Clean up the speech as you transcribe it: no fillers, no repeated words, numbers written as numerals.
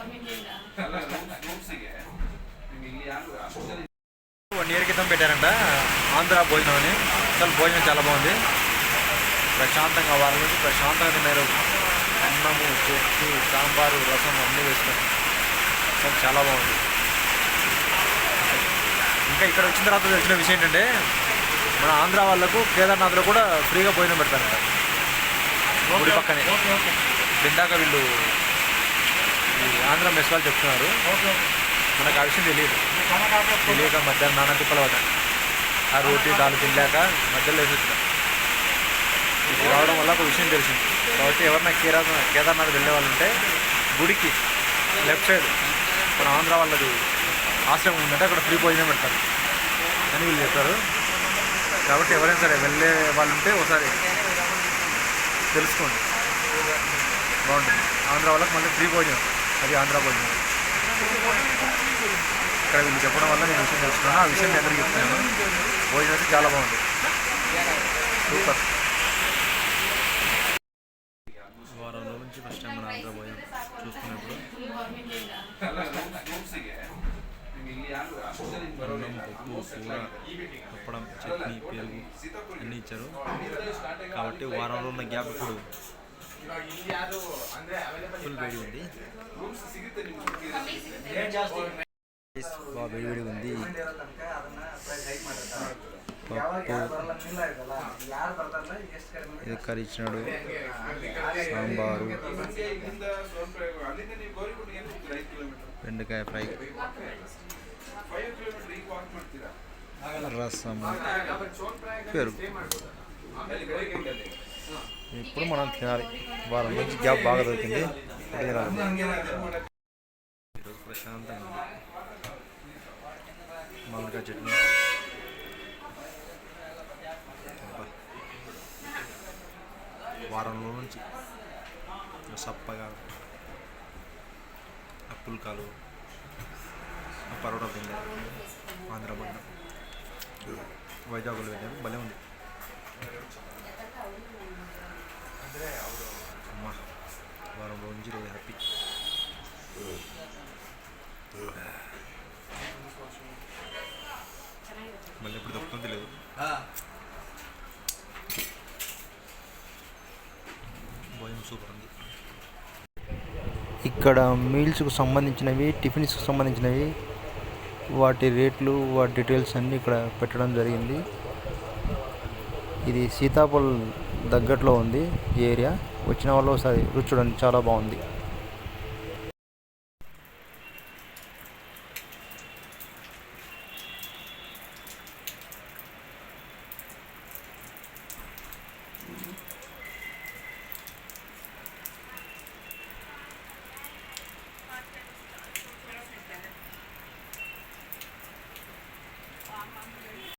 1 year క్రితం పెట్టారంట ఆంధ్ర భోజనం అని. అసలు భోజనం చాలా బాగుంది. ప్రశాంతంగా వాళ్ళ నుంచి ప్రశాంతంగా తిన్నారు. అన్నము, చట్నీ, సాంబారు, రసం అన్నీ వేసుకొని అసలు చాలా బాగుంది. ఇంకా ఇక్కడ వచ్చిన తర్వాత తెలిసిన విషయం ఏంటంటే మన ఆంధ్ర వాళ్ళకు కేదార్నాథ్లో కూడా ఫ్రీగా భోజనం పెడతారంట గుడి పక్కనే. ఇందాక వీళ్ళు ఈ ఆంధ్ర మెస్ వాళ్ళు చెప్తున్నారు. మనకు ఆ విషయం తెలియక మధ్యాహ్నం నాన్న తిప్పలు పడ్డా. ఆ రోటీ దాలు తినలేక మధ్యలో వేసేసిన. ఇది రావడం వల్ల ఒక విషయం తెలిసింది. కాబట్టి ఎవరైనా కేదార్నాథ్ వెళ్ళే వాళ్ళు ఉంటే గుడికి లెఫ్ట్ సైడ్ మన ఆంధ్ర వాళ్ళది ఆశ్రమం ఉందంటే అక్కడ ఫ్రీ భోజనం పెడతారు అని వీళ్ళు చెప్పారు. కాబట్టి ఎవరైనా సరే వెళ్ళే వాళ్ళు ఉంటే ఒకసారి తెలుసుకోండి, బాగుంటుంది. ఆంధ్ర వాళ్ళకి మళ్ళీ ఫ్రీ భోజనం, అది ఆంధ్ర భోజనం. ఇక్కడ వీళ్ళు చెప్పడం వల్ల నేను విషయం తెలుసుకున్నాను. ఆ విషయం నేను అందరికీ చెప్తున్నాను. భోజనం అయితే చాలా బాగుంది, సూపర్. వారం రోజుల నుంచి ఫస్ట్ టైం మన ఆంధ్ర భోజనం చూసుకున్నప్పుడు అన్నం, పప్పు, కూర, పప్పడం, చట్నీ, పెరుగు అన్నీ ఇచ్చారు. కాబట్టి వారం రోజుల గ్యాప్ ఇప్పుడు ఫుల్ వేడి ఉంది, బాగా వేడి ఉంది. పప్పు, ఇది కర్రీ ఇచ్చినాడు, సాంబారు, బెండకాయ ఫ్రై, రసం, పెరుగు. ఇప్పుడు మనం తినాలి. వారం నుంచి గ్యాప్ బాగా దొరికింది, తినాలి. ఈరోజు ప్రశాంతంగా ఉంది. మామిడికాయ చట్నీ, వారంలో నుంచి సప్పగా పుల్కాలు, పరోటా తిన్నాను. ఆంధ్ర బండి వైజాగ్లో వెళ్ళాను, భలే ఉంది. అమ్మా వారం రోజు నుంచి రోజు హ్యాపీ. మళ్ళీ ఎప్పుడు దొరుకుతుంది లేదు. భోజనం సూపర్ ఉంది. ఇక్కడ మీల్స్కు సంబంధించినవి, టిఫిన్స్కి సంబంధించినవి, వాటి రేట్లు, వాటి డీటెయిల్స్ అన్నీ ఇక్కడ పెట్టడం జరిగింది. ఇది సీతాపల్ దగ్గరలో ఉంది ఈ ఏరియా. వచ్చిన వాళ్ళు ఒకసారి రుచి చూడండి, చాలా బాగుంది.